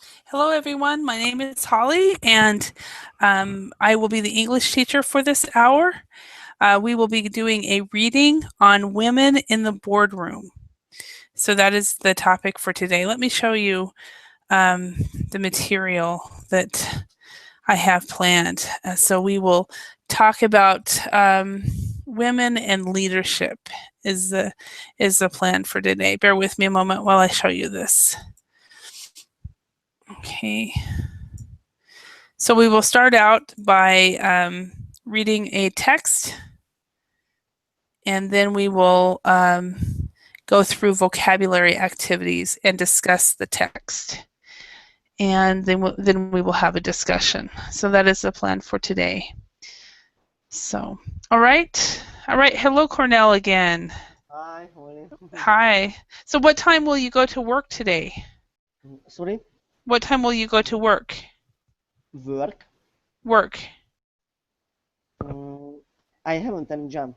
Hello, everyone. My name is Holly, and I will be the English teacher for this hour. We will be doing a reading on women in the boardroom. So that is the topic for today. Let me show you um, the material that I have planned. So we will talk about women and leadership is the plan for today. Bear with me a moment while I show you this. Okay. So we will start out by reading a text, and then we will go through vocabulary activities and discuss the text. And then we will have a discussion. So that is the plan for today. So, all right. All right. Hello, Cornell again. Hi, Holly. Hi. So what time will you go to work today? Sorry, What time will you go to work? work. Work. Um, I haven't any job.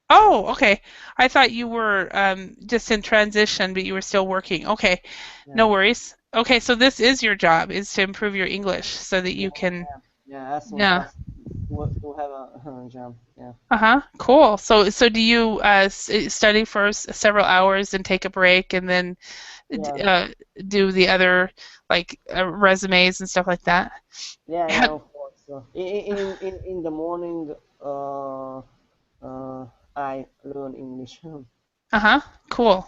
Oh, okay. I thought you were just in transition, but you were still working. Okay, no Yeah, worries. Okay, so this is your job, is to improve your English so that yeah, you can, yeah. As soon as yeah. possible to have a job. Yeah, Uh-huh. Cool. So do you study for several hours and take a break and then yeah, uh, do the other like resumes and stuff like that? yeah, yeah. Have, Of course. So, in the morning, uh, uh, I learn English. uh-huh. Cool.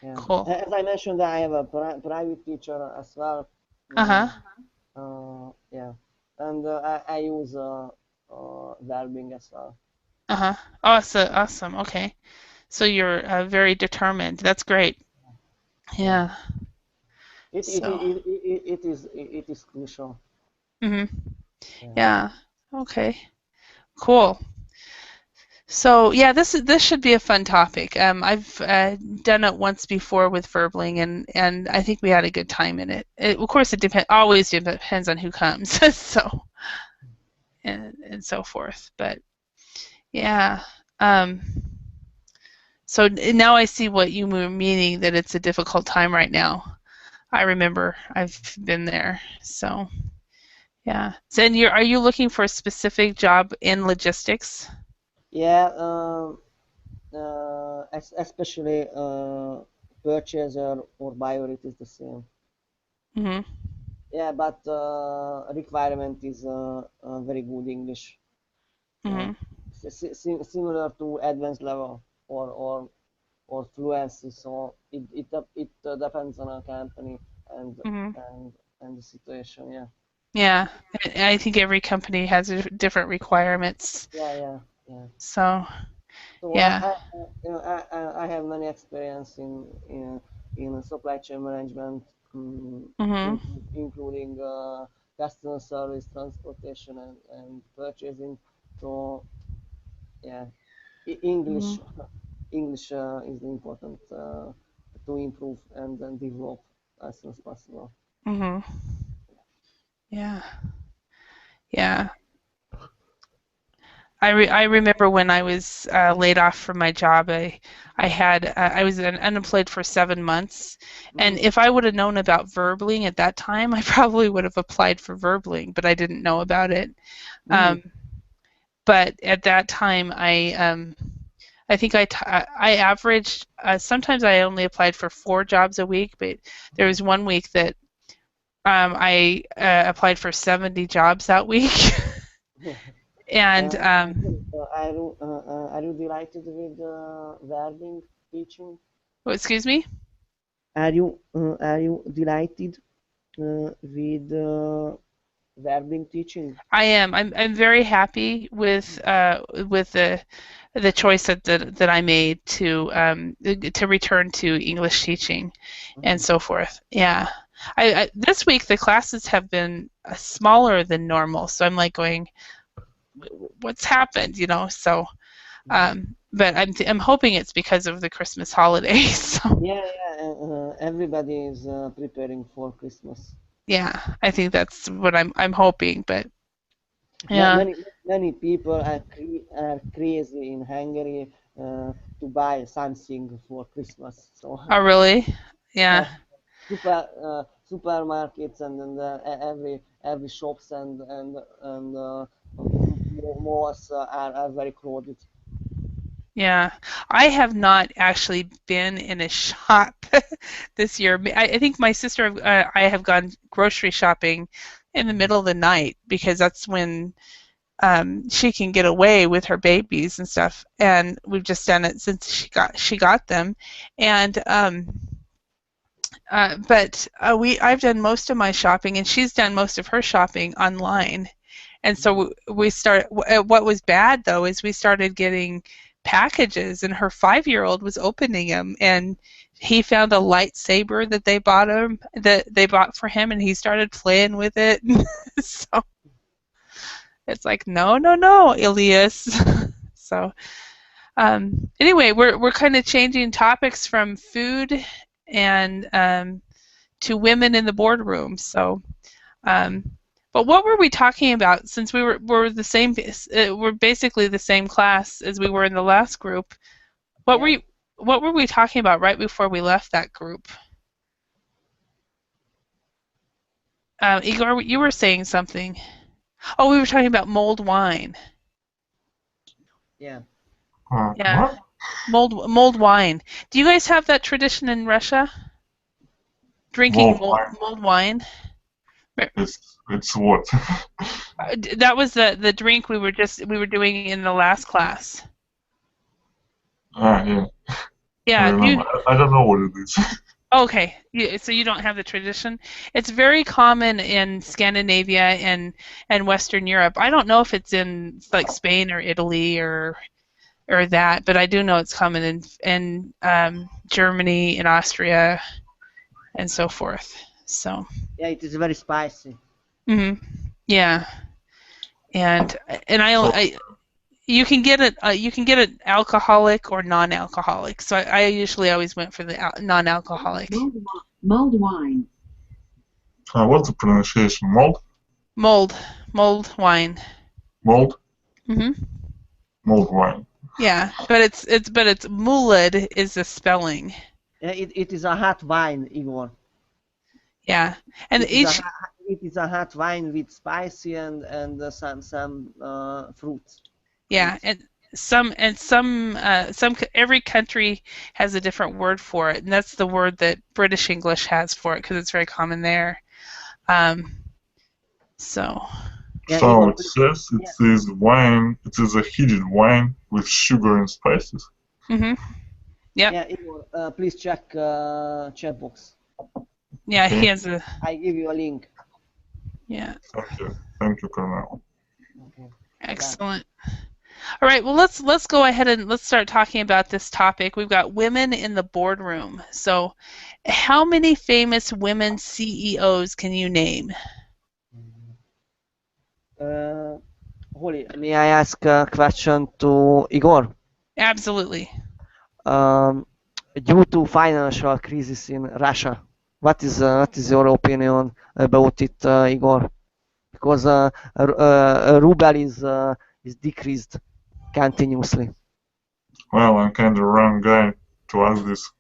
Yeah. Cool. As I mentioned, I have a private teacher as well. Uh-huh. Yeah, and I use verbing as well. Uh-huh. Awesome. Awesome. Okay. So you're very determined. That's great. Yeah. Yeah. So, It is crucial. mhm. Yeah. Yeah. Okay. Cool. So, yeah, this should be a fun topic. I've done it once before with Verbling, and I think we had a good time in it. Of course, it always depends on who comes, so and so forth. But yeah. Um, so now I see what you were meaning, that it's a difficult time right now. I remember I've been there. So yeah. So, and are you looking for a specific job in logistics? Yeah, especially purchaser or buyer, it is the same. Mm-hmm. Yeah, but requirement is very good English. Yeah, Mm-hmm. similar to advanced level or fluency. So it depends on a company and Mm-hmm. and and the situation. Yeah, Yeah. I think every company has different requirements. yeah, yeah, yeah. So So yeah. I have many experience in supply chain management, Mm-hmm. including customer service, transportation, and purchasing. So yeah, Mm-hmm. English English is important to improve and develop as soon as possible. Mm-hmm. Yeah. Yeah. I remember when I was laid off from my job, I was unemployed for 7 months, and Mm, if I would have known about Verbling at that time, I probably would have applied for Verbling, but I didn't know about it. mm, Um, but at that time, I think I averaged sometimes I only applied for 4 jobs a week, but there was one week that I applied for 70 jobs that week, yeah. and Are you delighted with verbing teaching? oh, excuse me. Are you delighted with verbing teaching? I am. I'm very happy with the choice that I made to return to English teaching and Mhm. so forth. Yeah. I this week the classes have been smaller than normal, so I'm like going, what's happened, you know? So, Mhm. but I'm hoping it's because of the Christmas holidays. So, Yeah, yeah. Everybody is preparing for Christmas. yeah, I think that's what I'm hoping. But Ma- yeah. Many many people are crazy in Hungary to buy something for Christmas. So Oh, really? Yeah. yeah, super. supermarkets and then every shops and malls are very crowded. Yeah, I have not actually been in a shop this year. I think my sister, I have gone grocery shopping in the middle of the night because that's when she can get away with her babies and stuff. And we've just done it since she got them. And but I've done most of my shopping, and she's done most of her shopping online. And so what was bad though is we started getting packages, and her 5-year-old was opening them, and he found a lightsaber that they bought for him, and he started playing with it. So it's like, no, no, no, Elias. So anyway, we're kind of changing topics from food and to women in the boardroom. So, um, but what were we talking about? Since we're the same, we're basically the same class as we were in the last group. What were Yeah, you, what were we talking about right before we left that group? Igor, you were saying something. Oh, we were talking about mulled wine. yeah, Yeah, What? mulled wine. Do you guys have that tradition in Russia? Drinking Mulled wine. mulled wine? It's what? That was the drink we were doing in the last class. Yeah, I Yeah, remember. you I don't know what it is. okay. So you don't have the tradition. It's very common in Scandinavia and Western Europe. I don't know if it's in like Spain or Italy or that, but I do know it's common in Germany and Austria and so forth. So, yeah. It is very spicy. mhm. Yeah, and and So, I you can get it. You can get it alcoholic or non-alcoholic. So I usually always went for the non-alcoholic. Mulled wine. what's the pronunciation? Mold? Mulled, mulled wine. Mold? Hmm. Mold wine. Yeah, but it's mulled is the spelling. Yeah, it is a hot wine, Igor. Yeah, and It is each it is a hot wine with spicy and some fruits in yeah, it. and some every country has a different word for it, and that's the word that British English has for it because it's very common there. Um, so Yeah, So Igor, it says it yeah, is wine. It is a heated wine with sugar and spices. hmm yep, yeah, Igor. Please check chat box. yeah, he Okay. has a I give you a link. yeah, Thank you. Thank you, Colonel. Okay, done. excellent. All right, well let's go ahead and let's start talking about this topic. We've got women in the boardroom. So, how many famous women CEOs can you name? Uh, Holly, may I ask a question to Igor? Absolutely. Um, Due to financial crisis in Russia, what is your opinion about it, Igor? Because ruble is decreased continuously. Well, I'm kind of wrong guy to ask this,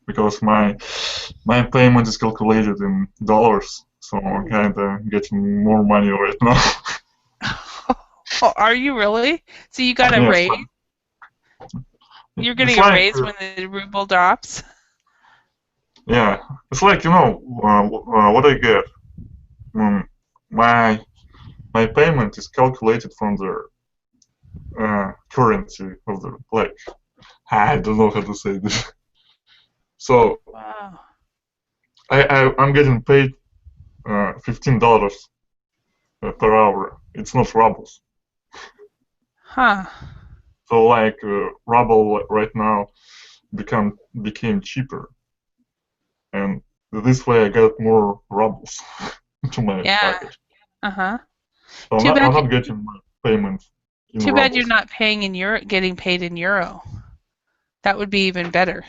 because my payment is calculated in dollars, so I'm kind of getting more money right now. Oh, are you really? So you got a Yes, raise? You're it's getting a like raise when the ruble drops? yeah, it's like what I get. Um, my my payment is calculated from the currency of the like I don't know how to say this. So Wow. I'm getting paid $15 per hour. It's not rubles. Huh. So like ruble right now became cheaper, and this way I got more rubles to my Yeah. package. Uh-huh. So Too I'm bad you not getting my payment in too bad you're rubles. not paying in euro getting paid in euro. That would be even better.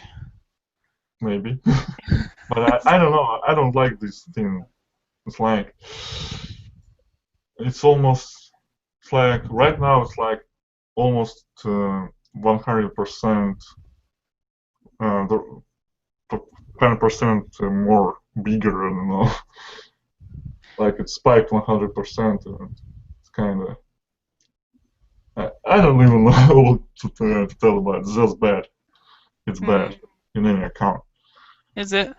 Maybe. But I don't know. I don't like this thing. It's like it's almost it's like right now it's like almost 100% the 10% more bigger. I don't know. Like it spiked 100%, and it's kind of. I don't even know what to tell about it. It's just bad. It's bad in any account. Is it?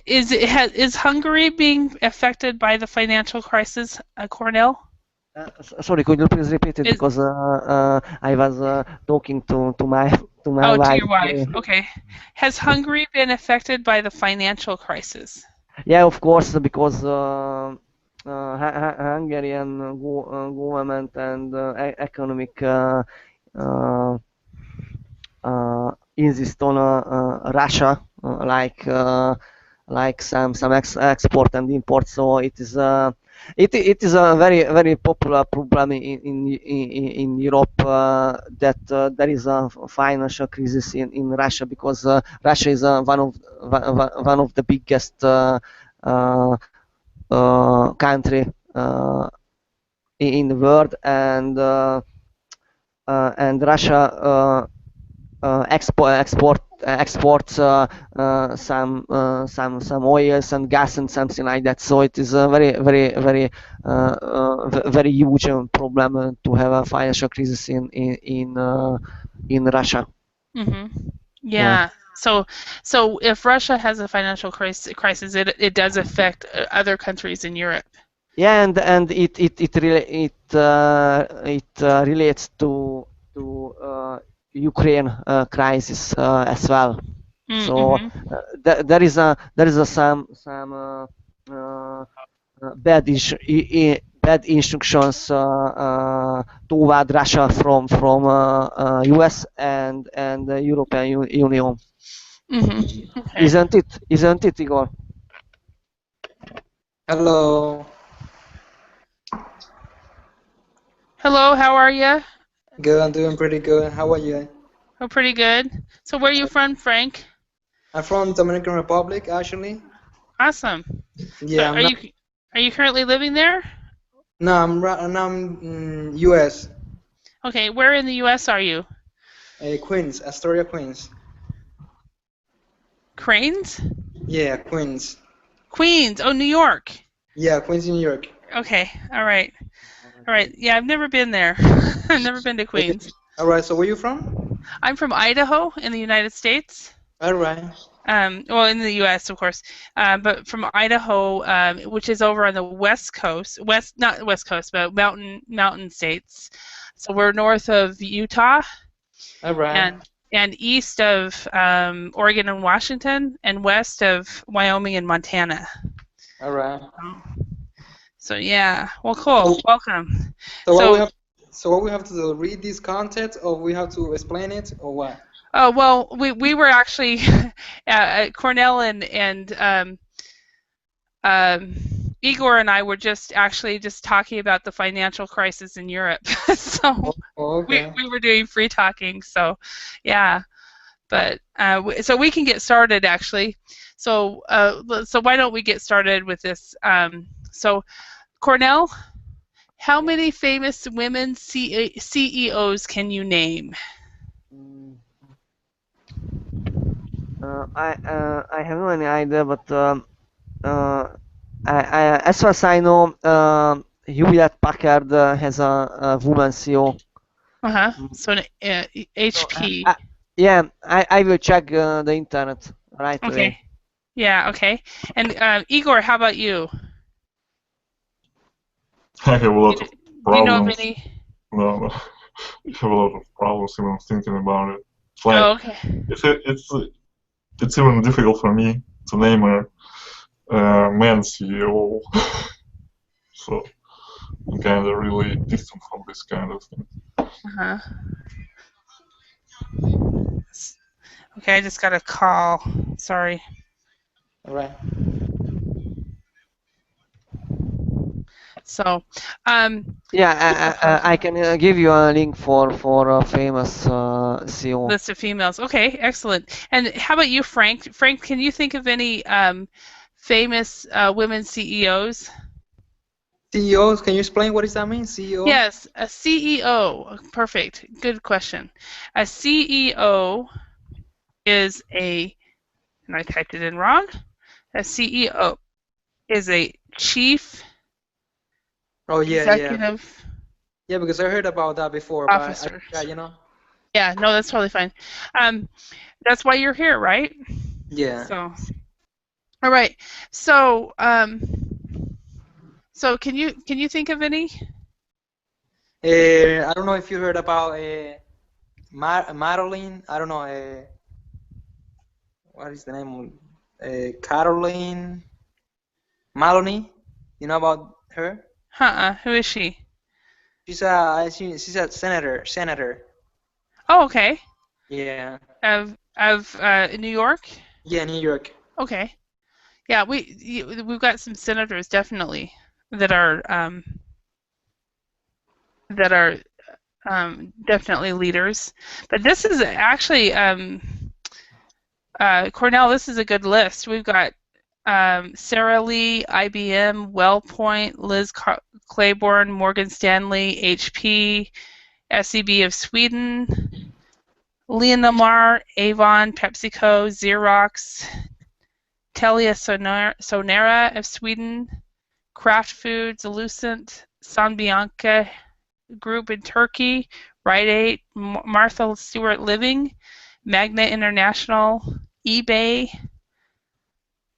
Is Hungary being affected by the financial crisis, Cornell? Sorry, could you please repeat it Is because I was talking to my Oh, to wife. your wife. Okay. Has Hungary been affected by the financial crisis? Yeah, of course, because Hungarian government and economic uh, insist on Russia, like some export and import. So it is a very popular problem in Europe that there is a financial crisis in Russia because Russia is one of the biggest uh, country in the world, and Russia exports some oils and gas and something like that. So it is a very huge problem to have a financial crisis in Russia. Mm-hmm. Yeah. Yeah. So if Russia has a financial crisis, it does affect other countries in Europe. Yeah, and it relates to Ukraine crisis as well. So Mm-hmm. there is some bad instructions toward Russia from US and the European Union. Mm-hmm. Okay. Isn't it, Igor? Hello, Hello, how are you? good. I'm doing pretty good. How are you? Oh, pretty good. So where are you from, Frank? I'm from Dominican Republic, actually. Awesome. So Yeah, I'm not. are you currently living there? No, I'm in U.S. Okay, where in the US are you? Queens, Astoria, Queens. Cranes? Yeah, Queens. Queens. Oh, New York. Yeah, Queens, New York. Okay. All right. All right. Yeah, I've never been there. I've never been to Queens. All right. So where you from? I'm from Idaho in the United States. All right. Well, in the U.S., of course, but from Idaho, which is over on the west coast, not west coast, but mountain states. So we're north of Utah All right. and east of Oregon and Washington, and west of Wyoming and Montana. All right. So yeah, well, cool. Welcome. So what we So have? So what we have to do? Read this content, or we have to explain it, or what? well, we were actually Cornell and Igor and I were just talking about the financial crisis in Europe. So Oh, okay. we were doing free talking. So yeah, but so we can get started actually. So so why don't we get started with this? So Cornell, how Yeah. many famous women CEOs can you name? Mm, I have no any idea, but uh, as far as I know, Hewlett Packard has a woman CEO. Uh-huh. Mm. So So HP. yeah, I will check the internet right Okay. away. Yeah, okay. And Igor, how about you? I have a lot of Do you know of problems. any? No, no. I have a lot of problems even thinking about it. It's Oh, like okay. it's even difficult for me to name a man CEO. So I'm kind of really distant from this kind of thing. Uh-huh. Okay, I just got a call. Sorry. All right. So, Yeah, I can give you a link for a famous CEO. list of females. Okay, excellent. And how about you, Frank? Frank, can you think of any famous women CEOs? CEOs. Can you explain what does that mean? CEO. Yes, a CEO. Perfect. Good question. A CEO is and I typed it in wrong. A CEO is a chief Oh yeah, yeah, executive yeah. Because I heard about that before, but I officer. forgot, you know. Yeah, no, that's totally fine. That's why you're here, right? Yeah. So, all right. So, so can you think of any? I don't know if you heard about Madeline. I don't know. What is the name? Caroline Maloney. You know about her? Who is she? She's a senator. Senator. Oh, okay. Yeah. Of New York. Yeah, New York. Okay. Yeah, we've got some senators definitely that are that are definitely leaders. But this is actually Cornell. This is a good list. We've got Sarah Lee, IBM, WellPoint, Liz Claiborne, Morgan Stanley, HP, SEB of Sweden, Leonamar, Avon, PepsiCo, Xerox, Telia Sonera of Sweden, Kraft Foods, Lucent, Sanbianca Group in Turkey, Rite Aid, Martha Stewart Living, Magna International, eBay,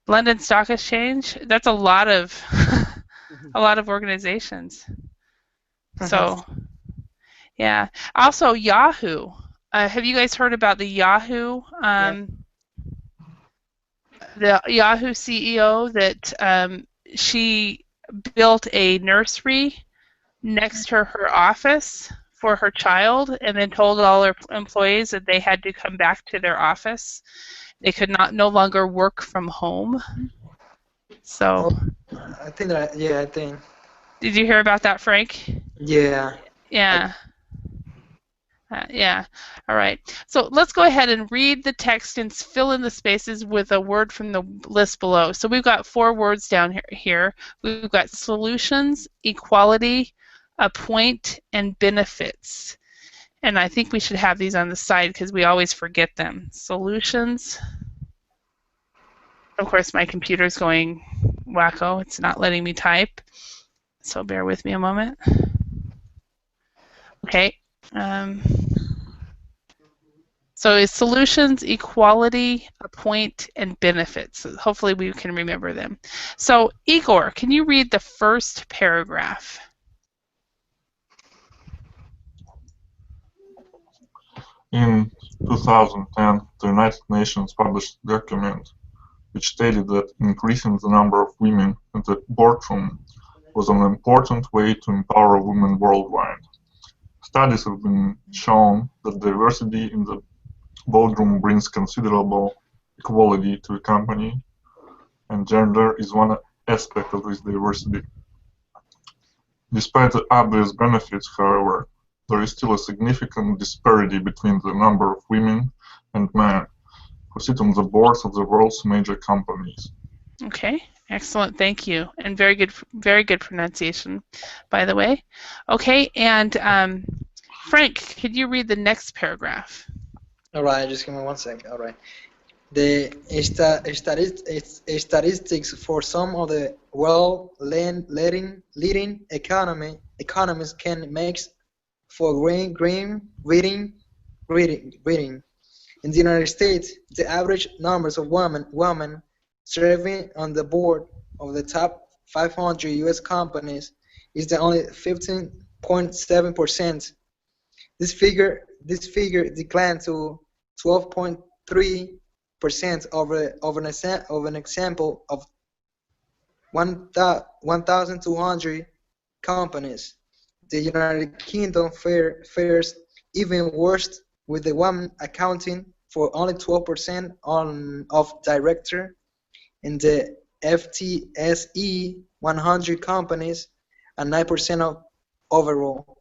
London Stock Exchange. That's a lot of a lot of organizations. So yeah. Also Yahoo. Have you guys heard about the Yahoo? The Yahoo CEO that she built a nursery next to her office for her child and then told all her employees that they had to come back to their office. They could no longer work from home. So, I think that. Yeah, I think. did you hear about that, Frank? Yeah. Yeah. Yeah. All right. So let's go ahead and read the text and fill in the spaces with a word from the list below. So we've got 4 words down here. We've got solutions, equality, appoint, and benefits. And I think we should have these on the side because we always forget them. Solutions. Of course, my computer's going wacko. It's not letting me type. So bear with me a moment. Okay. So it's solutions, equality, appoint, and benefits. So hopefully we can remember them. So Igor, can you read the first paragraph? In 2010, the United Nations published a document which stated that increasing the number of women in the boardroom was an important way to empower women worldwide. Studies have been shown that diversity in the boardroom brings considerable equality to a company, and gender is one aspect of this diversity. Despite the obvious benefits, however, there is still a significant disparity between the number of women and men who sit on the boards of the world's major companies. Okay, excellent, thank you, and very good pronunciation, by the way. Okay, and Frank, could you read the next paragraph? All right, just give me 1 sec. All right. The statistics for some of the leading economies can make for reading. In the United States, the average numbers of women serving on the board of the top 500 U.S. companies is only 15.7%. This figure declined to 12.3% of an example of 1,200 companies. The United Kingdom fares even worse, with the women accounting for only 12% of director in the FTSE 100 companies and 9% of overall.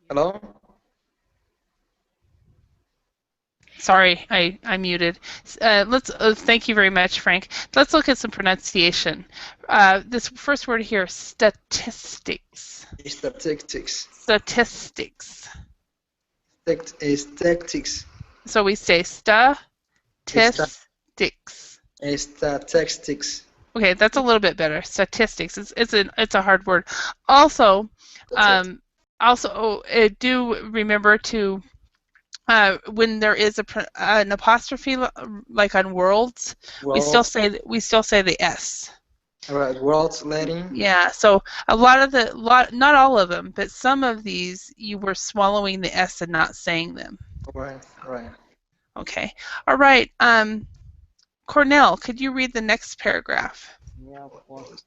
Hello? Sorry, I muted. Thank you very much, Frank. Let's look at some pronunciation. This first word here, statistics. Statistics. Statistics. Statistics. So we say statistics. Statistics. Okay, that's a little bit better. Statistics. It's a hard word. Also, Statistics. do remember to when there is an apostrophe like on worlds, we still World. say the S. Right. World's letting. Yeah, so not all of them, but some of these you were swallowing the S and not saying them. Right. Right. Okay. All right. Cornell, could you read the next paragraph? Yeah, of course.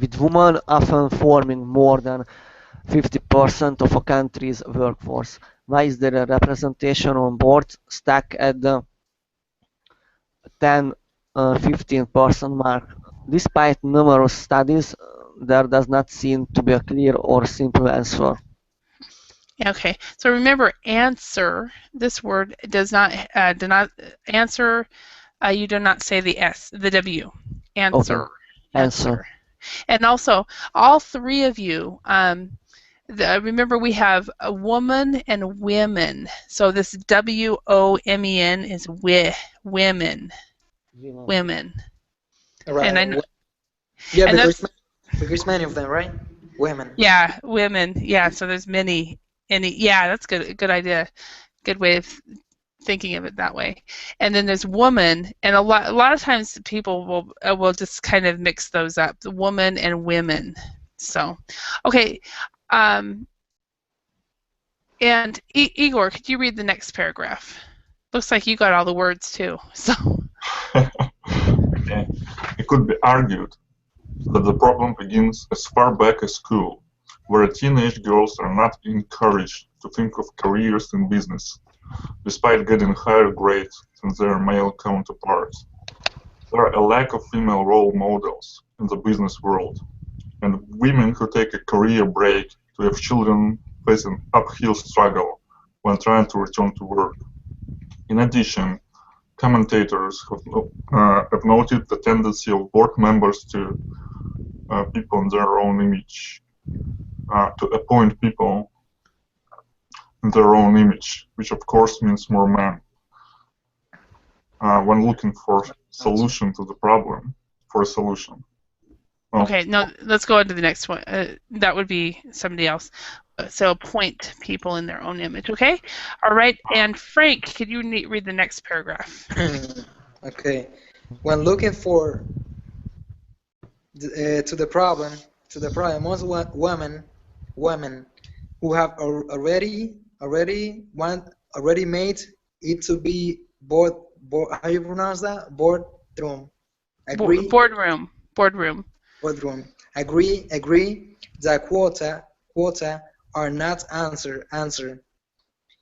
With women often forming more than 50% of a country's workforce. Why is there a representation on boards stuck at the 10-15% mark? Despite numerous studies, there does not seem to be a clear or simple answer. Okay, so remember, answer. This word does not answer. You do not say the S, the W. Answer, Okay, answer. and also all three of you. Remember, we have a woman and women. So this WOMEN is women, women, and I Right. Yeah, and that's because many of them, right? Women. yeah, women. Yeah, so there's many. Yeah, that's good idea. Good way of thinking of it that way. And then there's woman, and a lot of times people will just kind of mix those up, the woman and women. So, okay, and Igor, could you read the next paragraph? Looks like you got all the words too. So. Okay. It could be argued that the problem begins as far back as school, where teenage girls are not encouraged to think of careers in business, despite getting higher grades than their male counterparts. There are a lack of female role models in the business world, and women who take a career break to have children face an uphill struggle when trying to return to work. In addition, commentators have noted the tendency of board members to people in their own image, to appoint people in their own image, which of course means more men. When looking for solution to the problem, for a solution. Oh. Okay, no, let's go on to the next one. That would be somebody else. So appoint people in their own image, okay? All right, and Frank, could you read the next paragraph? Okay. When looking for to the problem, most women who have already made it to be board how you pronounce that? Boardroom. Agree. Boardroom. Boardroom. Agree that quota are not answer.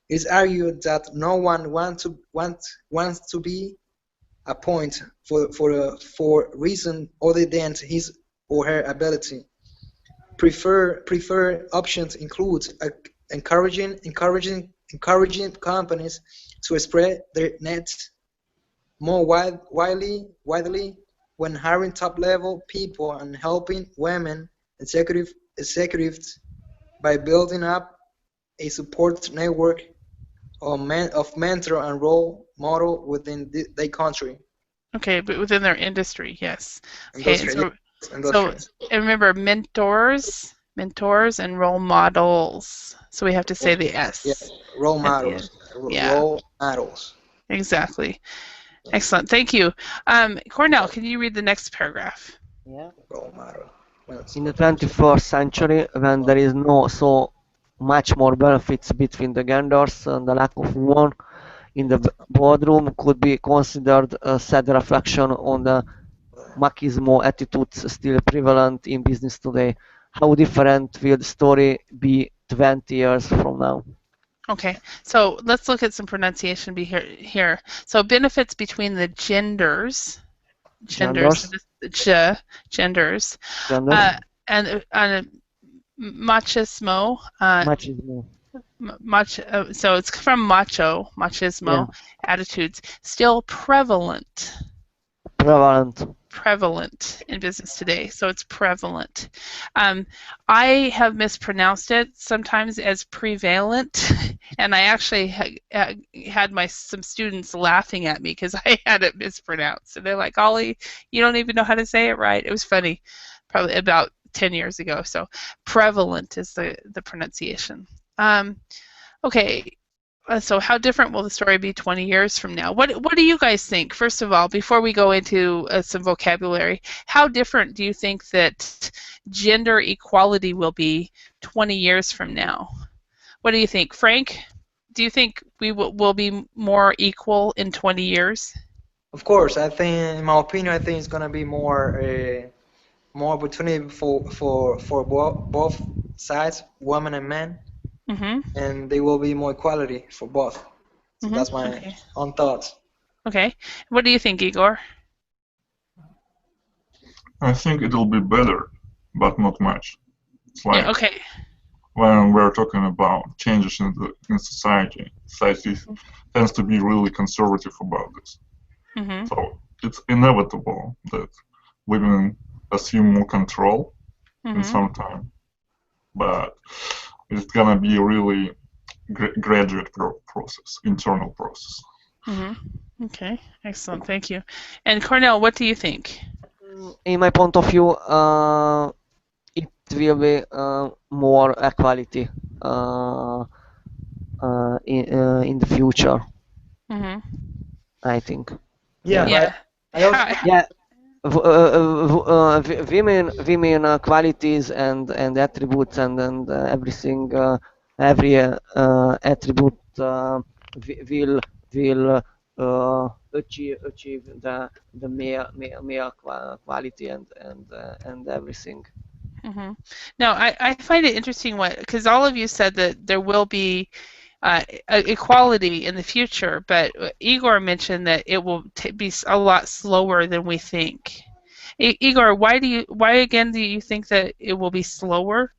It's argued that no one wants to be appointed for reason other than his or her ability. Preferred options include encouraging companies to spread their nets more widely when hiring top-level people and helping women executives by building up a support network of mentor and role model within their country. Okay, but within their industry, yes. Okay, Industry. And remember, mentors and role models. So we have to say the S. Yeah, role models. Yeah. Role models. Exactly. Excellent. Thank you. Cornell, can you read the next paragraph? Yeah. Role model. In the 21st century, when there is no so much more benefits between the genders, and the lack of one in the boardroom could be considered a sad reflection on the machismo attitudes still prevalent in business today. How different will the story be 20 years from now? Okay, so let's look at some pronunciation here. So benefits between the genders, genders, and machismo. Machismo. So it's from machismo, Yeah. attitudes, still prevalent. Prevalent. prevalent in business today, so it's prevalent. I have mispronounced it sometimes as prevalent, and I actually had some students laughing at me because I had it mispronounced, and they're like, "Ollie, you don't even know how to say it right." It was funny, probably about 10 years ago. So prevalent is the pronunciation. Okay, so how different will the story be 20 years from now? What do you guys think? First of all, before we go into some vocabulary, how different do you think that gender equality will be 20 years from now? What do you think, Frank? Do you think we will be more equal in 20 years? Of course, I think, in my opinion, I think it's gonna be more opportunity for both sides, women and men, Mhm. and there will be more equality for both. So Mhm. that's my Okay. own thoughts. Okay. What do you think, Igor? I think it'll be better, but not much. It's Yeah. like Okay. when we're talking about changes in society tends to be really conservative about this. Mhm. So it's inevitable that women assume more control in Mhm. some time, but it's gonna be a really graduate process, internal process. Mhm. Okay. Excellent. Thank you. And Cornell, what do you think? In my point of view, it will be more equality in the future. Mhm. I think. Yeah, Yeah. but Yeah. I also Yeah. Women qualities and attributes and everything, every attribute will achieve the male quality and everything. Mhm. No, I find it interesting what because all of you said that there will be equality in the future, but Igor mentioned that it will be a lot slower than we think. Igor, why again do you think that it will be slower?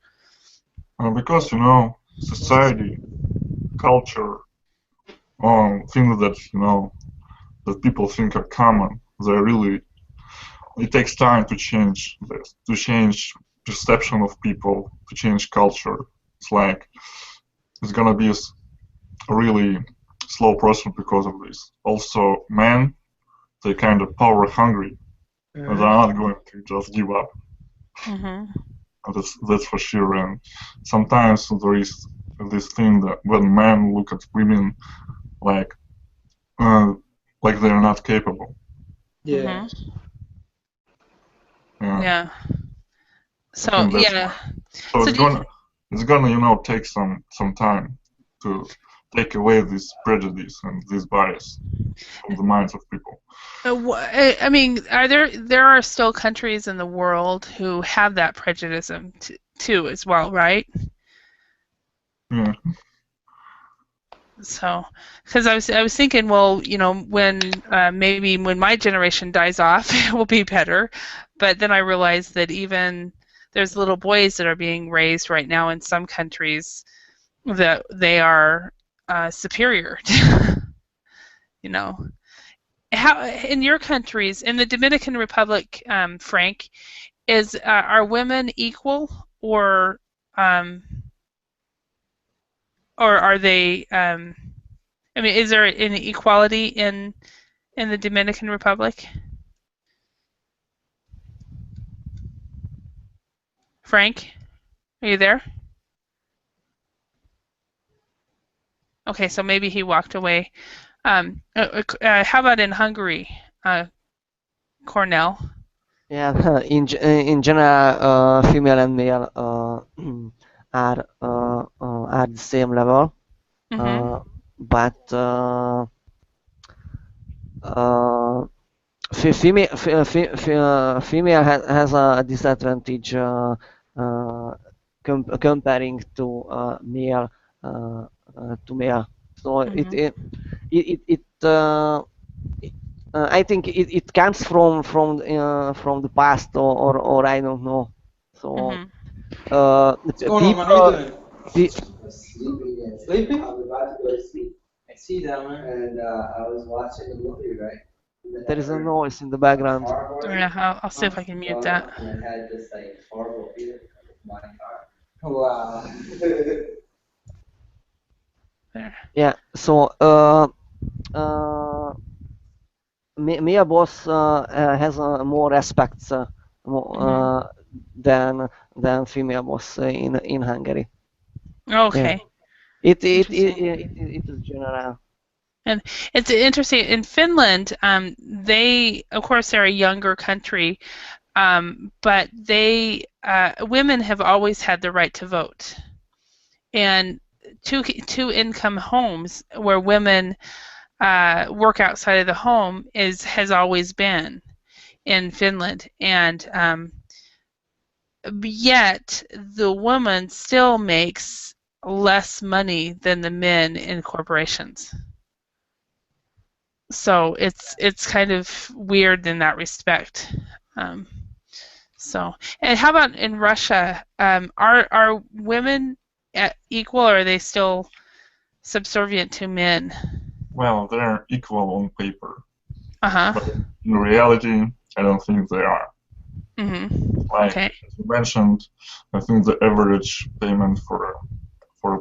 Because society, culture, things that that people think are common, they're really it takes time to change this, to change perception of people, to change culture. It's like it's gonna be a really slow process because of this. Also, men, they kind of power hungry, and they're Mhm. not going to just give up. Mhm. And that's for sure. And sometimes there is this thing that when men look at women like uh, like they're not capable. Yeah. Mhm. Yeah, Yeah. I So think that's yeah. why. So So do you, it's gonna take some time to take away this prejudice and this bias from the minds of people. I mean, there are still countries in the world who have that prejudice too as well, right? Yeah, So, because I was thinking, well, when maybe when my generation dies off, it will be better. But then I realized that even there's little boys that are being raised right now in some countries that they are superior. you know, how in your countries, in the Dominican Republic, Frank, are women equal um, or are they? I mean, is there an equality in the Dominican Republic? Frank, are you there? Okay, so maybe he walked away. How about in Hungary, Cornell? Yeah, in general, female and male are the same level, uh, Mm-hmm. but uh, female has a disadvantage comparing to male. So Mm-hmm. it I think it comes from the past or I don't know. So Mm-hmm. What's going on, man? How you people. doing? Pe- Sleeping? Sleeping? I was about to go to sleep. I see that, man. And I was watching a movie, right? There is a noise in the background. Yeah, I'll see if I can mute that. Wow. There. Yeah. So uh, male boss has more aspects Hmm. than female boss in Hungary. Yeah. Okay. Interesting. It is general. And it's interesting in Finland. They, of course, they're a younger country, but they women have always had the right to vote. And two income homes where women work outside of the home has always been in Finland, and yet the woman still makes less money than the men in corporations. So it's kind of weird in that respect. Um, so, and how about in Russia? Are women equal, or are they still subservient to men? Well, they're equal on paper, Uh-huh. but in reality, I don't think they are. Like Okay. as you mentioned, I think the average payment for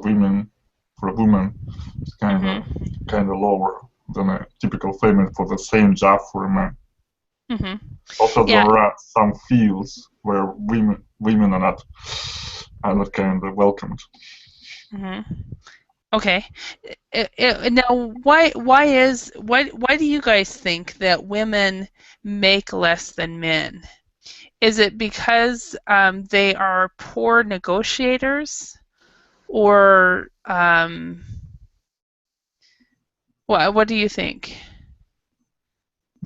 women for a woman is kind of lower than a typical payment for the same job for a man. Mhm. Also, Yeah. there are some fields where women are not kind of welcomed. Mhm. Okay. Now, why do you guys think that women make less than men? Is it because they are poor negotiators, or what do you think?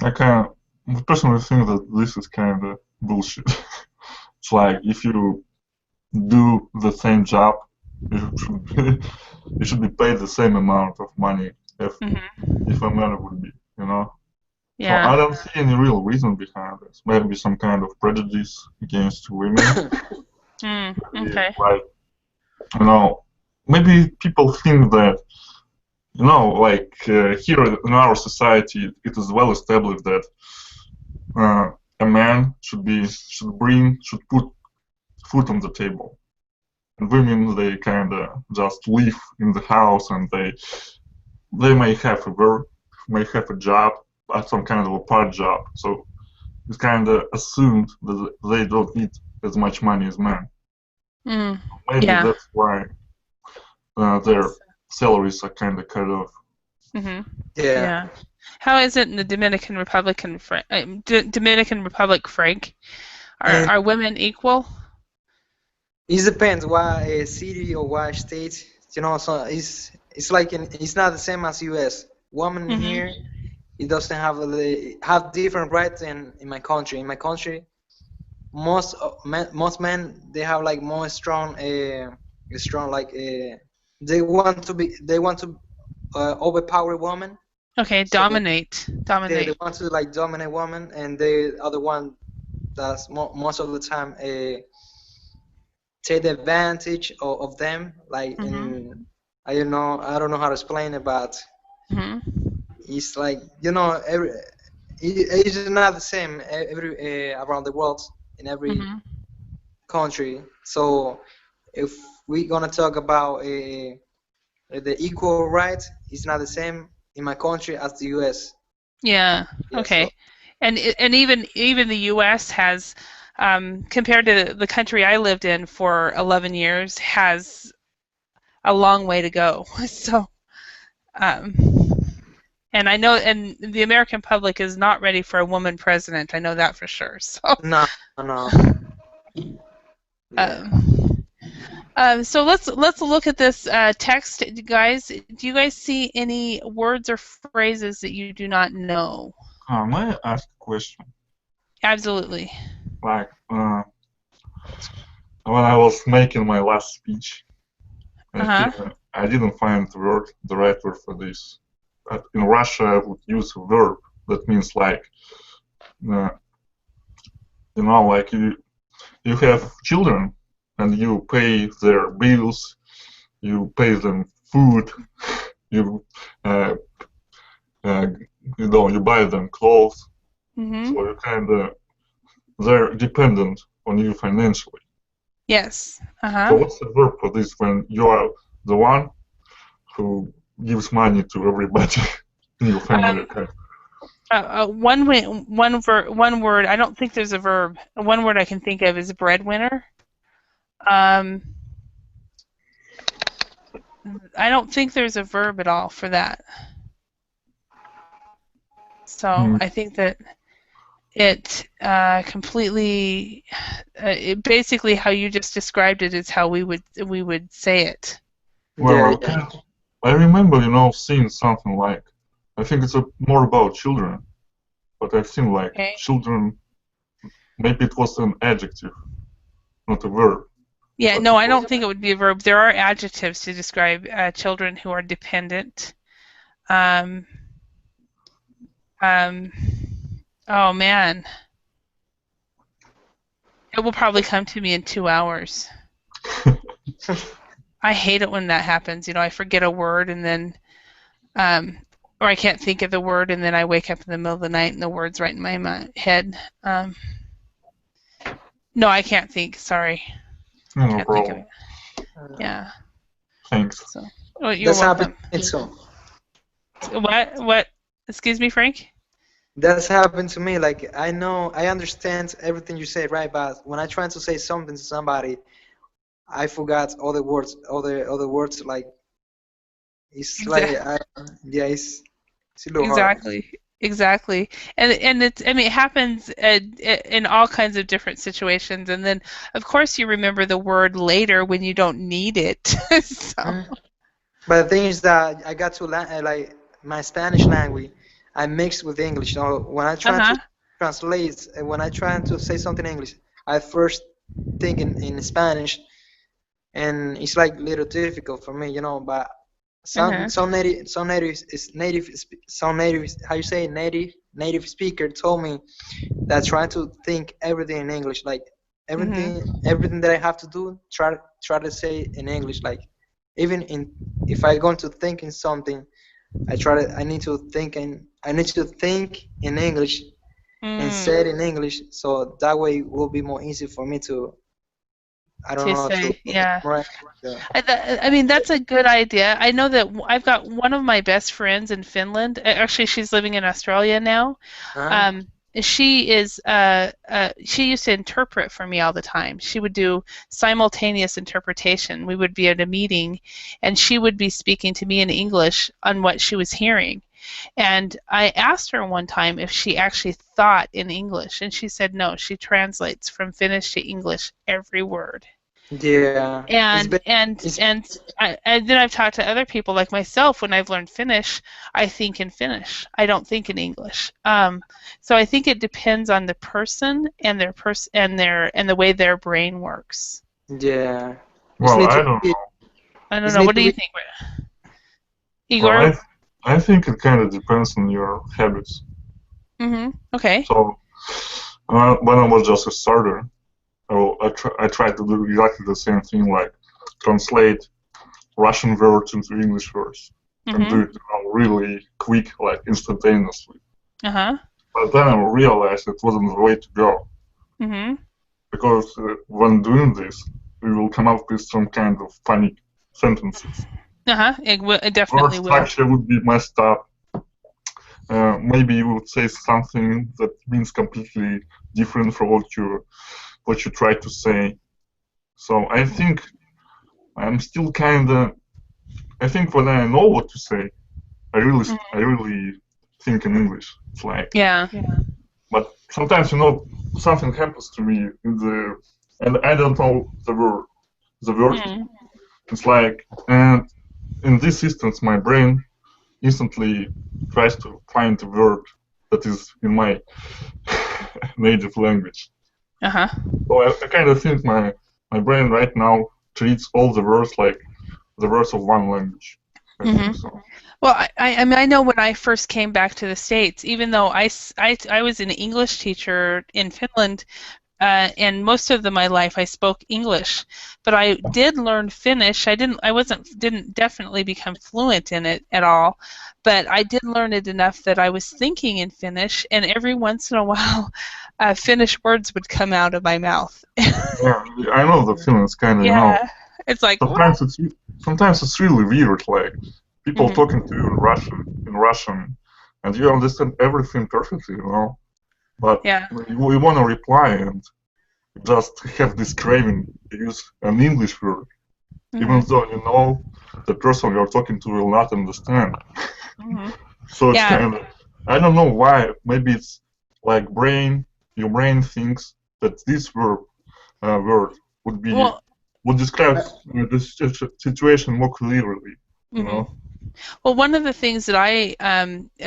I kind of personally think that this is kind of bullshit. It's like if you do the same job, you should be, you should be paid the same amount of money if a man would be, you know. So Yeah. I don't see any real reason behind this. Maybe some kind of prejudice against women. Maybe Okay. like you know, maybe people think that like here in our society, it is well established that uh, a man should put food on the table, and women they kind of just live in the house and they may have a work, may have a job, some kind of a part job. So it's kind of assumed that they don't need as much money as men. Mm. Maybe Yeah. that's why their salaries are kind of cut off. Hmm. Yeah. Yeah. How is it in the Dominican Republic, Frank? And Are women equal? it depends what city or what state. So it's like it's not the same as U.S. Women Hmm. here, it doesn't have different rights in my country. In my country, most men they have like more strong like they want to overpower women. Okay, So dominate, they dominate. want to like dominate women, and they are the one that's most of the time take advantage of them. Like Hmm. in I don't know how to explain it, but Hmm. it's like it's not the same around the world in every Hmm. country. So if we're gonna talk about the equal rights, it's not the same in my country as the U.S. Yeah. Yeah, so Okay. And even the U.S. has, compared to the country I lived in for 11 years, has a long way to go. So, um, and I know, and the American public is not ready for a woman president. I know that for sure. So, no, no, yeah. um, so let's look at this text, guys. Do you guys see any words or phrases that you do not know? May I ask a question? Absolutely. Like when I was making my last speech, Uh-huh. I didn't find the right word for this. In Russia, I would use a verb that means like, uh, like you have children and you pay their bills, you pay them food, you uh, uh, you buy them clothes, Mm-hmm. so you kind of they're dependent on you financially. Yes. So Uh-huh. what's the verb for this when you are the one who gives money to everybody in your family? Um, one word. I don't think there's a verb. One word I can think of is breadwinner. Um, I don't think there's a verb at all for that. So Hmm. I think that it completely, it basically how you just described it is how we would say it. Well, Yeah, yeah. I remember, seeing something like, I think it's more about children, but I've seen like Okay. children, maybe it was an adjective, not a verb, Yeah. but No, it I was, don't think it would be a verb. There are adjectives to describe children who are dependent. Um, um, oh man, it will probably come to me in 2 hours. I hate it when that happens. I forget a word and then, um, or I can't think of the word and then I wake up in the middle of the night and the word's right in my head. No, I can't think. Sorry, no can't think of problem. it. Yeah. Thanks. So, oh, you're That's happened welcome. to me too. What? What? Excuse me, Frank? That's happened to me. Like I know, I understand everything you say, right? But when I try to say something to somebody, I forgot all the words, all the words. Like it's like Exactly. yeah, it's a little hard. Exactly. And it's, I mean, it happens in all kinds of different situations. And then, of course, you remember the word later when you don't need it. So, Mm. But the thing is that I got to like my Spanish language, I mixed with English. So when I try to uh-huh. translate, when I try to say something in English, I first think in Spanish, and it's like a little difficult for me, But Uh-huh. some native, how you say, native speaker told me that trying to think everything in English, like everything that I have to do, try to say in English, like even in if I going to think in something, I need to think in English and say it Mm. in English, so that way it will be more easy for me to, I don't To know, to say, yeah. memorize. Yeah. I mean, that's a good idea. I know that I've got one of my best friends in Finland. Actually, she's living in Australia now. Uh-huh. Um, she used to interpret for me all the time. She would do simultaneous interpretation. We would be at a meeting, and she would be speaking to me in English on what she was hearing. And I asked her one time if she actually thought in English, and she said no, she translates from Finnish to English every word. Yeah, it's And been, and it's and and then I've talked to other people like myself. When I've learned Finnish, I think in Finnish. I don't think in English. So I think it depends on the person and and the way their brain works. yeah. It's Well, need I to don't be, know. I don't it's know. need What do to you be. think, Well, Igor? I think it kind of depends on your habits. Okay. So, when I was just a starter, I tried to do exactly the same thing, like translate Russian words into English words and do Mm-hmm. it really quick, like instantaneously. Uh-huh. But then I realized it wasn't the way to go Mm-hmm. because when doing this, we will come up with some kind of funny sentences. Uh-huh. It Word definitely will. structure would be messed up. Maybe you would say something that means completely different from what you try to say. So I think I'm still kind of. I think when I know what to say, I really think in English. It's like, Yeah. but sometimes something happens to me and I don't know the word. Mm. It's like, and in this instance, my brain instantly tries to find a word that is in my native language. Uh-huh. So I kind of think my brain right now treats all the words like the words of one language. I think Mm-hmm. so. Well, I mean, I know when I first came back to the States, even though I was an English teacher in Finland, and most of my life I spoke English, but I did learn Finnish. Didn't definitely become fluent in it at all, but I did learn it enough that I was thinking in Finnish, and every once in a while, Finnish words would come out of my mouth. Yeah, I know the feeling. It's kind of, Yeah, it's like what? sometimes it's really weird. Like people Mhm. talking to you in Russian, and you understand everything perfectly, But Yeah. when you want to reply, and you just have this craving to use an English word, even Mhm. though you know the person you're talking to will not understand. Mhm. So it's Yeah. kind of, I don't know why. Maybe it's like your brain thinks that this word would be Well. would describe the situation more clearly, you Mhm. know. Well, one of the things that I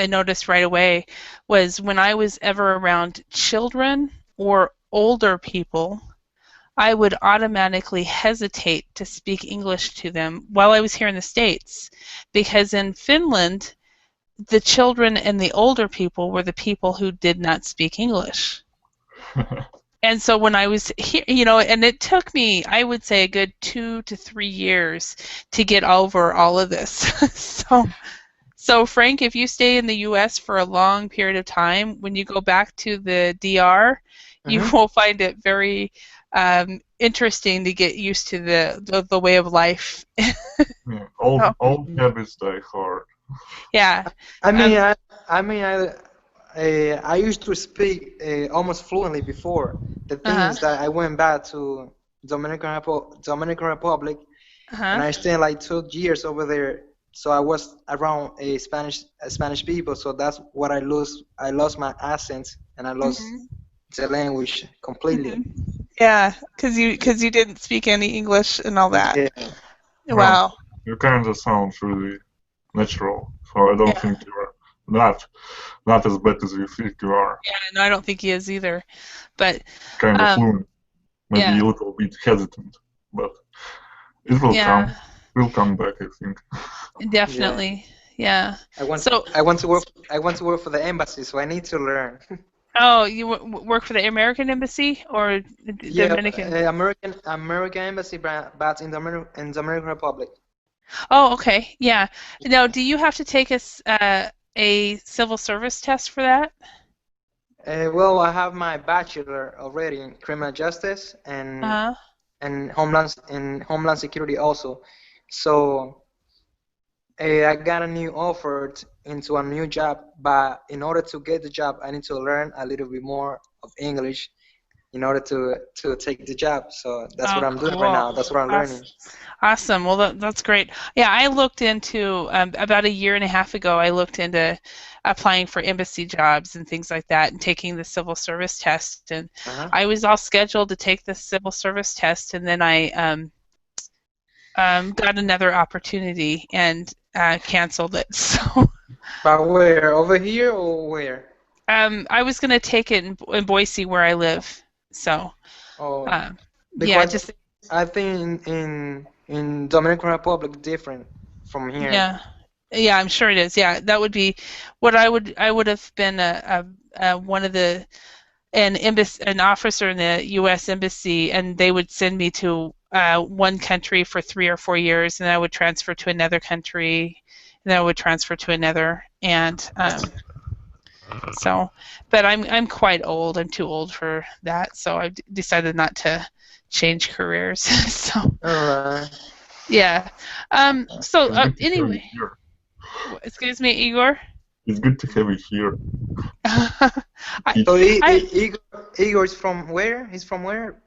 noticed right away was when I was ever around children or older people, I would automatically hesitate to speak English to them while I was here in the States, because in Finland, the children and the older people were the people who did not speak English. And so when I was here, and it took me, I would say, a good 2 to 3 years to get over all of this. So Frank, if you stay in the US for a long period of time, when you go back to the DR, you Mm-hmm. will find it very interesting to get used to the way of life. Yeah, Oh, all habits die hard. yeah. I mean, Um, I mean, I used to speak almost fluently before. The thing uh-huh. is that I went back to Dominican Republic, and Uh-huh. I stayed like 2 years over there. So I was around Spanish people. So that's what I lose. I lost my accent, and I lost Mhm. the language completely. Mhm. Yeah, because you didn't speak any English and all that. Yeah. Well, Wow. you kind of sound really natural, so I don't Yeah. think you're not as bad as you think you are. Yeah, no, I don't think he is either. But Kind of um, fluent, maybe yeah, a little bit hesitant, but it will come. yeah, Will come back, I think. Yeah. definitely. Yeah. I want So, I want to work I want to work for the embassy, so I need to learn. oh, you work for the American Embassy or the Yeah, Dominican? American embassy, but in in the Dominican Republic. Oh, okay. Yeah. Now, do you have to take a civil service test for that? Well, I have my bachelor already in criminal justice Uh, and homeland security also. So I got a new offer into a new job, but in order to get the job, I need to learn a little bit more of English in order to take the job. So that's what oh, I'm doing right cool. now. That's what I'm Awesome. learning. Awesome. Well, that's great. Yeah, I looked into about a year and a half ago. I looked into applying for embassy jobs and things like that, and taking the civil service test. And Uh-huh. I was all scheduled to take the civil service test, and then I got another opportunity and canceled it. So But where? Over here or where? I was going to take it in Boise, where I live. So Oh, um, yeah, because just I think in Dominican Republic different from here. yeah. Yeah, I'm sure it is. Yeah, that would be what I would have been one of an officer in the U.S. embassy, and they would send me to one country for 3 or 4 years, and then I would transfer to another country, and then I would transfer to another, and so. But I'm quite old. I'm too old for that, so I decided not to change careers. So All right. yeah. So It's good to have you anyway, here. excuse me, Igor. It's good to have you here. I, So Teach. I, Igor is from where? He's from where?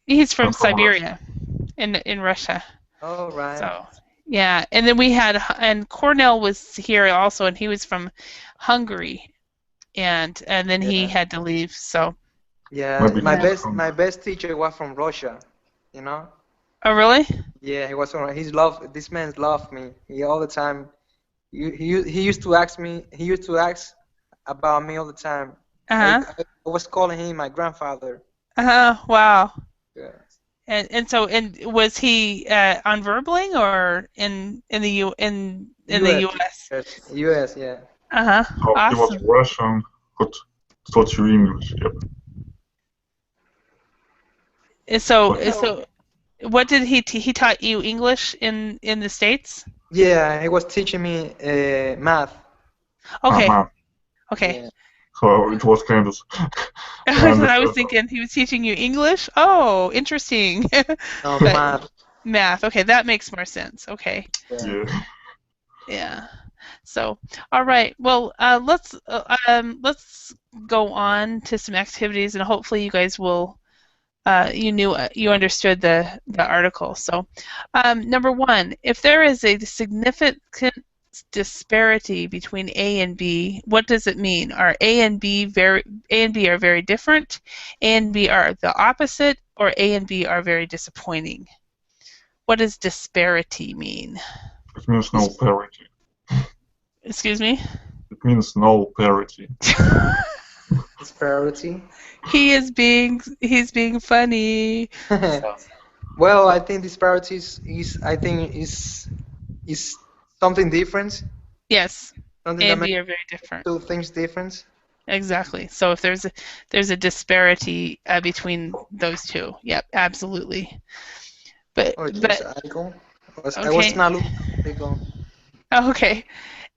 he's from I'm from Russia. Siberia in Russia. All right. So yeah, and then we had and Cornell was here also, and he was from Hungary, and then he Yeah. had to leave. So Yeah. Maybe he was My hungry. best teacher was from Russia. You know? oh really? Yeah, he was from. This man loved me. He all the time. He used to ask me. He used to ask about me all the time. Uh huh. I was calling him my grandfather. Wow. Yeah. And was he on Verbling or in the U.S. U.S.? U.S. Yeah. Uh huh. So he was Awesome. Russian, but taught you English. Yep. So what did he taught you English in the States? Yeah, he was teaching me math. Okay. Uh-huh. Okay. Yeah. So it was kind of I kind of was thinking he was teaching you English. Oh, interesting. No, But math. math. Okay, that makes more sense. Okay. Yeah. yeah. Yeah. So, all right. Well, let's go on to some activities, and hopefully you guys will you understood the article. So, number one, if there is a significant disparity between A and B, what does it mean? Are A and B are very different, A and B are the opposite, or A and B are very disappointing? What does disparity mean? It means no parity. Excuse me? It means no parity. Disparity. He's being funny. So, Well, I think disparities is I think is something different. yes, Something A that and makes B are very different. two things different. Exactly. So if there's a disparity between those two, yep, absolutely. But Oh, there's but an icon. I was okay, not looking at the icon. okay,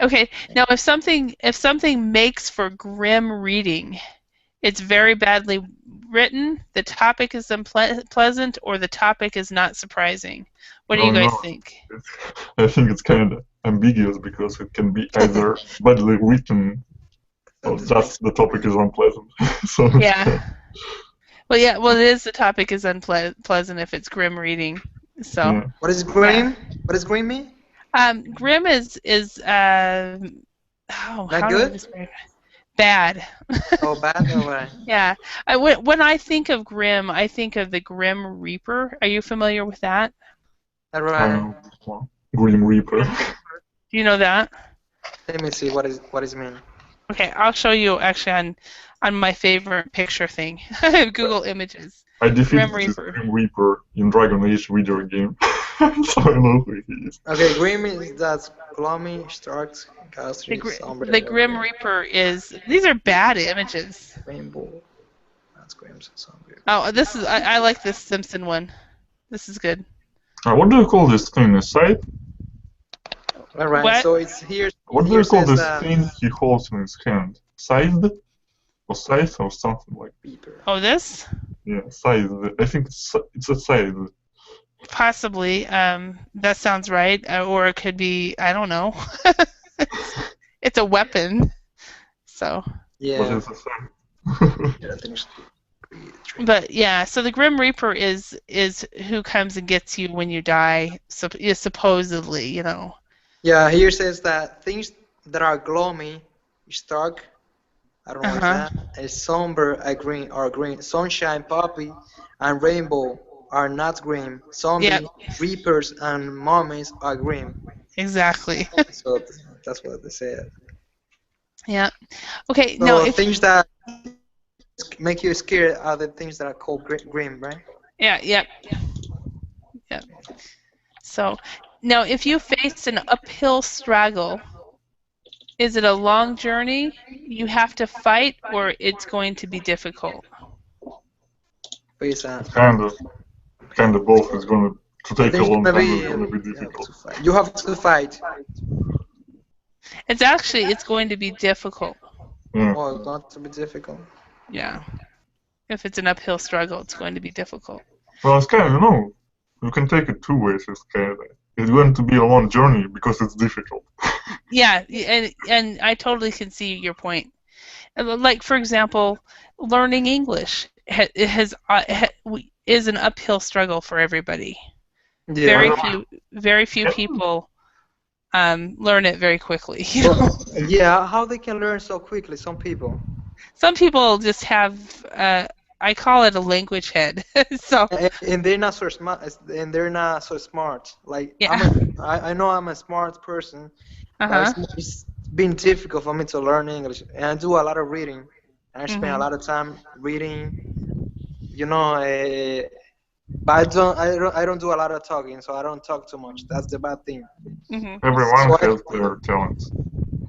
okay. Now if something makes for grim reading, it's very badly written, the topic is unpleasant, or the topic is not surprising. What do Oh you guys no, think? I think it's kind of ambiguous because it can be either badly written So or this makes just the topic is unpleasant. So Yeah. Well, yeah. Well, it is the topic is unpleasant if it's grim reading. So yeah. what is yeah. green? What does green mean? Grim is oh, Not how do I good? describe it? Bad. Oh, bad? All right. Yeah. When I think of grim, I think of the Grim Reaper. Are you familiar with that? All I right. know this one. Grim Reaper. Do you know that? Let me see what is mean. Okay, I'll show you actually on my favorite picture thing. Google Images. I Grim defeated this Reaper. Grim Reaper in Dragon Age video game. So I know who he is. Okay, green means that's gloomy, stark, ghastly, somber, The Grim Reaper is. These are bad images. rainbow. That's grim, somber. Oh, this is. I like this Simpson one. This is good. What do you call this thing? A scythe? All right. What? So it's here. What do Here you call says this that thing he holds in his hand? Scythe? Or scythe or something like beeper. Oh, this? yeah, scythe. I think it's a scythe. Possibly. That sounds right. Or it could be. I don't know. It's a weapon. So. But Yeah. it's a scythe. Yeah, I think it's But yeah, so the Grim Reaper is who comes and gets you when you die. So is supposedly, you know. Yeah, here says that things that are gloomy, stark, I don't know what is Uh-huh. that, is somber are green. Sunshine, poppy, and rainbow are not green. Zombie, Yep. reapers, and mummies are green. Exactly. So that's what they said. Yeah. Okay. Now, So if things that make you scared are the things that are called green, right? yeah, yep, yep. So now, if you face an uphill struggle, is it a long journey you have to fight, or it's going to be difficult? Face It's kind of both. It's gonna to take a things long gonna time. be It's gonna be you have difficult. to fight. You have to fight. It's going to be difficult. Yeah. Oh, it's going to be difficult. Yeah. If it's an uphill struggle, it's going to be difficult. Well, it's kind of you can take it two ways. It's kind of it's going to be a long journey because it's difficult. Yeah, and I totally can see your point. Like for example, learning English is an uphill struggle for everybody. Yeah. Very few people learn it very quickly. You know? Well, yeah, how they can learn so quickly? Some people. Some people just have I call it a language head. So And they're not so smart. And they're not so smart. Like yeah. I know I'm a smart person, but Uh-huh. it's been difficult for me to learn English. And I do a lot of reading. And I spend a Mhm. lot of time reading. You know, but I don't do a lot of talking, so I don't talk too much. That's the bad thing. Mhm. Everyone So has their talents.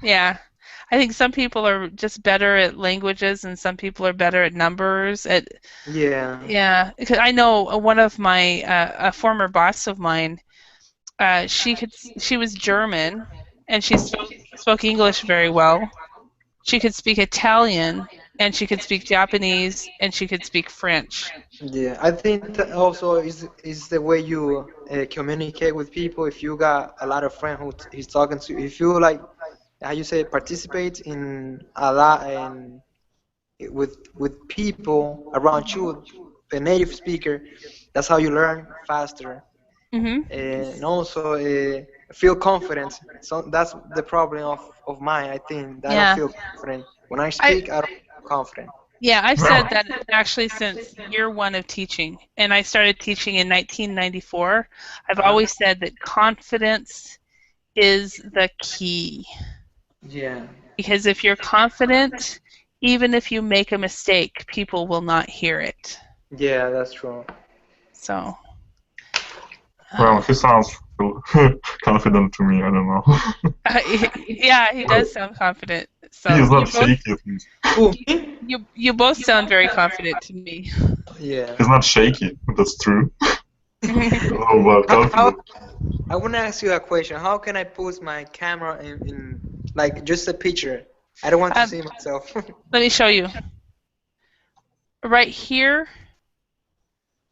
Yeah. I think some people are just better at languages, and some people are better at numbers. Yeah. Yeah, because I know one of my a former boss of mine. She was German, and she spoke English very well. She could speak Italian, and she could speak Japanese, and she could speak French. Yeah, I think that also is the way you communicate with people. If you got a lot of friends who he's talking to, if you like, how you say, participate in a lot and with people around you, a native speaker, that's how you learn faster Hmm. and also feel confident. So that's the problem of mine. I think that I don't Yeah, feel confident when I I speak. I don't feel confident. yeah, I've said Well, that actually since year one of teaching, and I started teaching in 1994. I've Uh-huh. always said that confidence is the key. Yeah. Because if you're confident, even if you make a mistake, people will not hear it. Yeah, that's true. So, well, um, he sounds confident to me. I don't know. yeah, he does sound confident. He So is not shaky at least. Who, me? you both sound very confident to me. Yeah. He's not shaky. That's true. I don't know about How, confident. I want to ask you a question. How can I put my camera in like just a picture? I don't want to um, see myself. let me show you. Right here,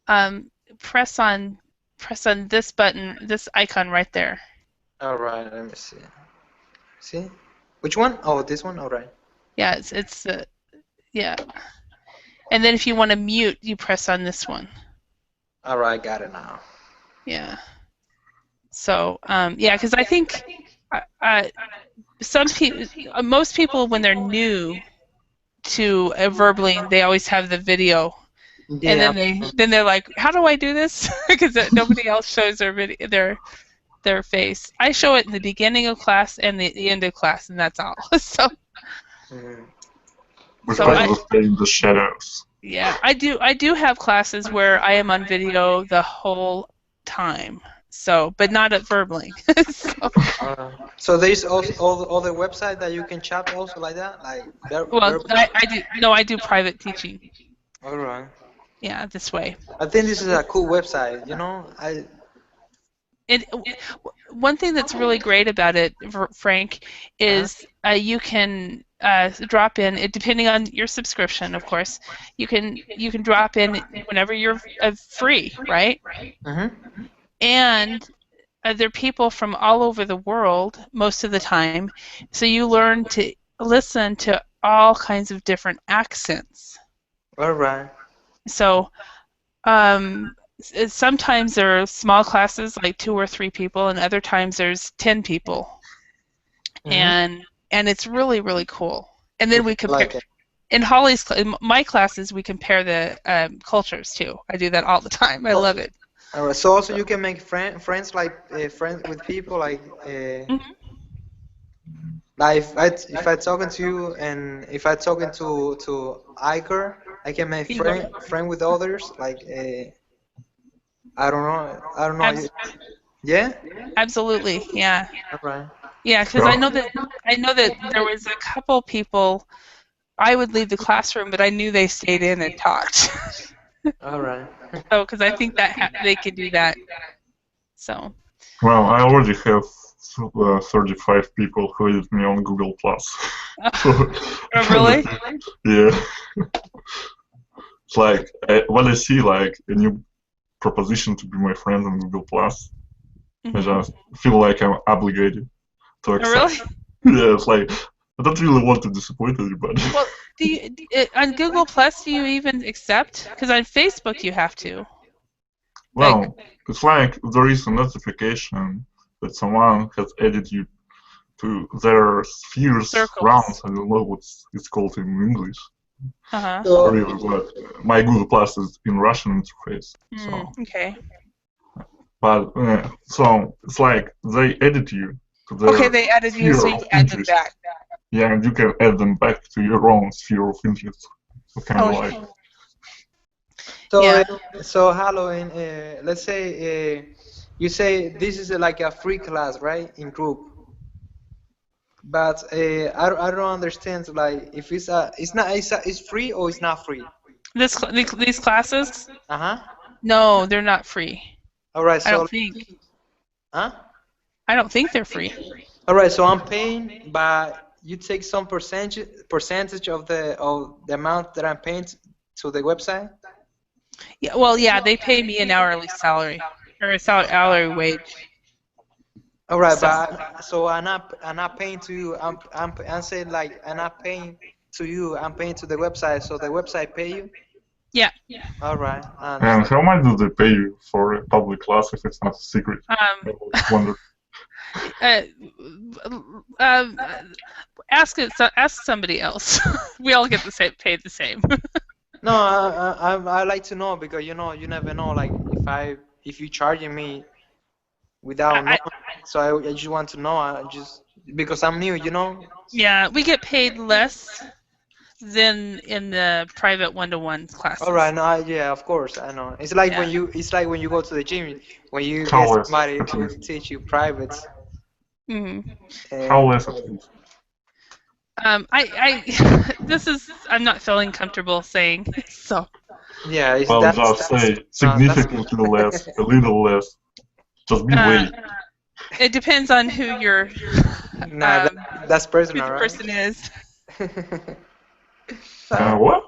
um, press on press on this button, this icon right there. All right, let me see. See? Which one? Oh, this one? All right. Yeah, it's yeah. And then if you want to mute, you press on this one. All right, got it now. Yeah. So yeah, because I think some people, most people, when they're new to verbally, they always have the video, and Yeah. then they're like, "How do I do this?" Because nobody else shows their video, their face. I show it in the beginning of class and the end of class, and that's all. So Mhm. We so try So, to stay in the shadows. yeah, I do have classes where I am on video the whole time. So, but not at verbally. So, so there's also all the other website that you can chat also like that, like well, verbal. I do private teaching. All right. Yeah, this way. I think this is a cool website. You know, It one thing that's really great about it, Frank, uh-huh. is you can drop in. It depending on your subscription, of course. You can drop in whenever you're free, right? Mm-hmm. And there are people from all over the world most of the time, so you learn to listen to all kinds of different accents. All right. So sometimes there are small classes, like 2 or 3 people, and other times there's 10 people, Mm-hmm. and it's really really cool. And then Yeah, we I compare like it. in in my classes. We compare the cultures too. I do that all the time. I Oh, love it. all right. So also you can make friends like friends with people Mhm. like if I talking to you and if I talking to Iker, I can make You go. friend with others like I don't know. I don't know. Abs- Yeah. Absolutely, yeah, All right. yeah. Because Yeah. I know that there was a couple people. I would leave the classroom, but I knew they stayed in and talked. All right. So, because I think that they can do that. So, Well, I already have 35 people who added me on Google Plus. So, oh, kind of, really? yeah. It's like when I see like a new proposition to be my friend on Google Plus, I Hmm. just feel like I'm obligated to Oh, accept. really? Yeah, it's like I don't really want to disappoint anybody. Well, on Google Plus, do you even accept? Because on Facebook you have to. Like, Well, it's like there is a notification that someone has added you to their spheres rounds. circles. I don't know what it's called in English. Uh-huh. So Really, but my Google Plus is in Russian interface. So, Okay. but so it's like they edit you to Okay, their they added you, so sphere you of can add them interest. back. Yeah, and you can add them back to your own sphere of interest. So kind of Oh, like so yeah. so Halloween. Let's say you say this is like a free class, right? In group. But I don't understand like if it's free or it's not free. These classes? Uh-huh. No, they're not free. All right, I so don't think. huh? I don't think they're free. All right, so I'm paying, but you take some percentage of the amount that I'm paying to the website. Yeah, well, yeah, they pay me an hourly salary or a hourly wage. All right, So but so I'm not paying to you. I'm saying like I'm not paying to you. I'm paying to the website. So the website pay you. yeah, All right, I And understand. how much do they pay you for a public class if it's not a secret? I um, always wonder. uh, um, ask somebody else. We all get the same, paid the same. No, I like to know because you never know like if you charging me without I, knowing. So I just want to know. I just because I'm new. yeah, we get paid less than in the private one-to-one All classes. right, no, yeah, of course, I know. It's like when you go to the gym, when you get How less, somebody at to least. teach you private. Hmm. How Uh, less, at least. I'm not feeling comfortable saying so. yeah, it's Well, just that's say no, that's significantly less, a little less. Just be Uh, vague. it depends on who your nah, that's who personal, the right? person is. So What?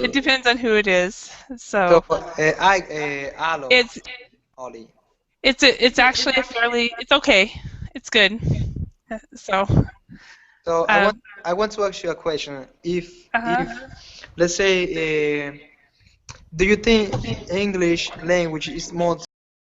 it depends on who it is. So, So Alo, it's Oli. it's actually it's okay. It's good. So So um, I want to ask you a question. If uh, let's say, do you think English language is more